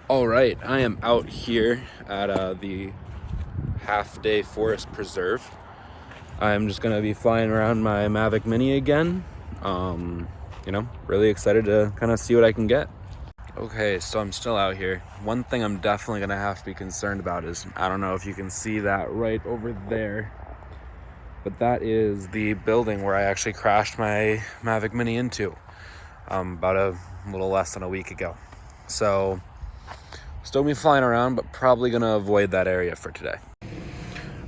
All right, I am out here at the half-day forest preserve. I'm just gonna be flying around my Mavic Mini again. Really excited to kind of see what I can get. Okay, so I'm still out here. One thing I'm definitely gonna have to be concerned about is, I don't know if you can see that right over there, but that is the building where I actually crashed my Mavic Mini into about a little less than a week ago. So still be flying around, but probably gonna avoid that area for today.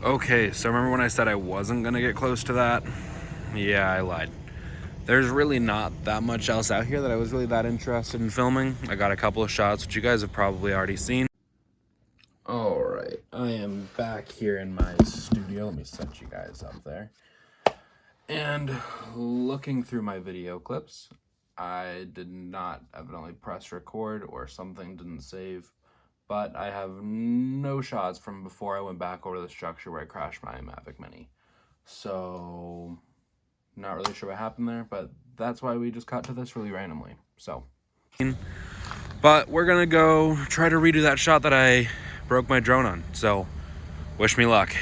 Okay, so remember when I said I wasn't gonna get close to that? Yeah, I lied. There's really not that much else out here that I was really that interested in filming. I got a couple of shots, which you guys have probably already seen. All right, I am back here in my studio. Let me set you guys up there. And looking through my video clips, I did not evidently press record or something didn't save, but I have no shots from before I went back over to the structure where I crashed my Mavic Mini. So, not really sure what happened there, but that's why we just cut to this really randomly. But we're gonna go try to redo that shot that I broke my drone on. So, wish me luck.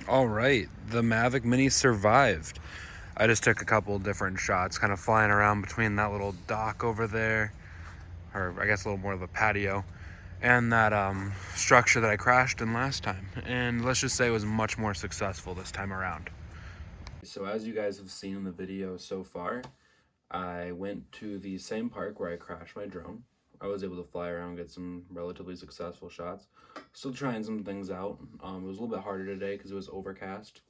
All right, the Mavic Mini survived. I just took a couple different shots, kind of flying around between that little dock over there, or I guess a little more of a patio, and that structure that I crashed in last time. And let's just say it was much more successful this time around. So as you guys have seen in the video so far, I went to the same park where I crashed my drone. I was able to fly around and get some relatively successful shots. Still trying some things out. It was a little bit harder today because it was overcast.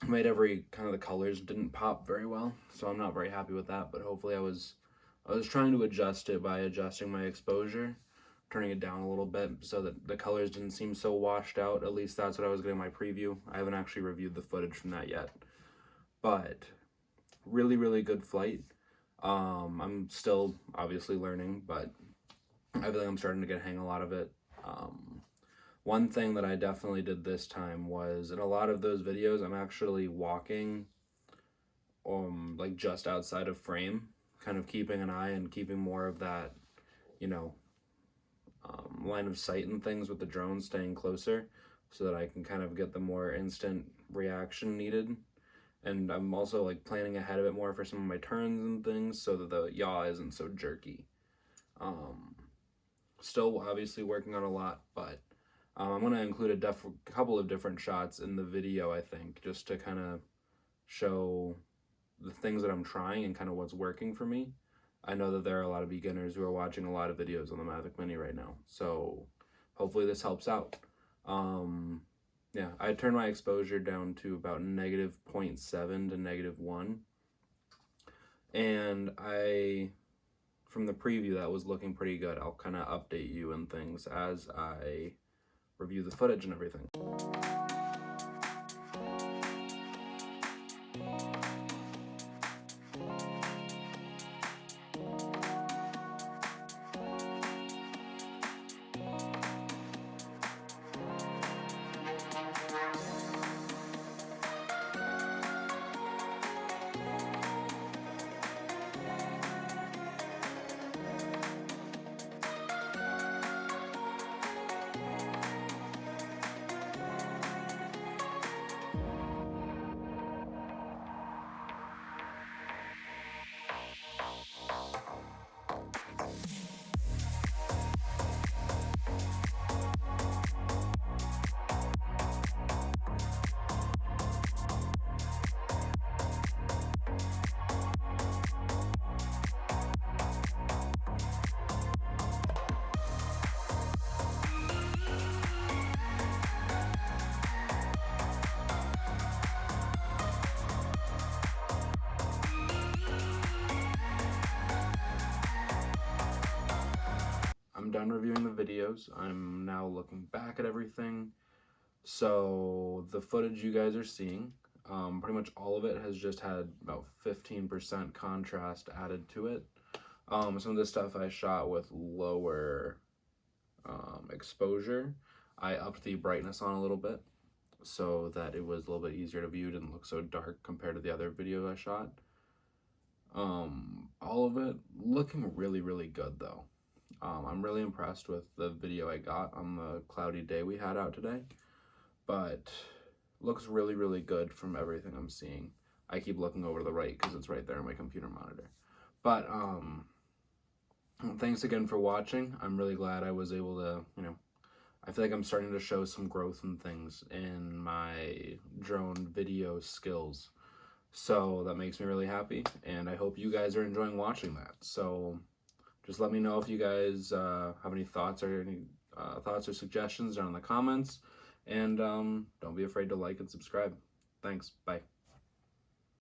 Made every kind of the colors didn't pop very well, so I'm not very happy with that. But hopefully I was trying to adjust it by adjusting my exposure, turning it down a little bit so that the colors didn't seem so washed out. At least that's what I was getting in my preview. I haven't actually reviewed the footage from that yet, but really good flight. I'm still obviously learning, but I feel like I'm starting to get a hang of a lot of it. One thing that I definitely did this time was in a lot of those videos, I'm actually walking like just outside of frame, kind of keeping an eye and keeping more of that, you know, line of sight and things with the drone staying closer so that I can kind of get the more instant reaction needed. And I'm also like planning ahead a bit more for some of my turns and things so that the yaw isn't so jerky. Still obviously working on a lot, but I'm going to include a couple of different shots in the video, I think, just to kind of show the things that I'm trying and kind of what's working for me. I know that there are a lot of beginners who are watching a lot of videos on the Mavic Mini right now, so hopefully this helps out. Yeah, I turned my exposure down to about -0.7 to -1. And from the preview, that was looking pretty good. I'll kind of update you and things as I review the footage and everything. I'm done reviewing the videos. I'm now looking back at everything. So the footage you guys are seeing, pretty much all of it has just had about 15% contrast added to it. Some of the stuff I shot with lower exposure, I upped the brightness on a little bit so that it was a little bit easier to view. It didn't look so dark compared to the other video I shot. All of it looking really good though. I'm really impressed with the video I got on the cloudy day we had out today, but looks really good from everything I'm seeing. I keep looking over to the right because it's right there on my computer monitor. But thanks again for watching. I'm really glad I was able to, I feel like I'm starting to show some growth and things in my drone video skills. So that makes me really happy, and I hope you guys are enjoying watching that. So just let me know if you guys have any thoughts or suggestions down in the comments, and don't be afraid to like and subscribe. Thanks. Bye.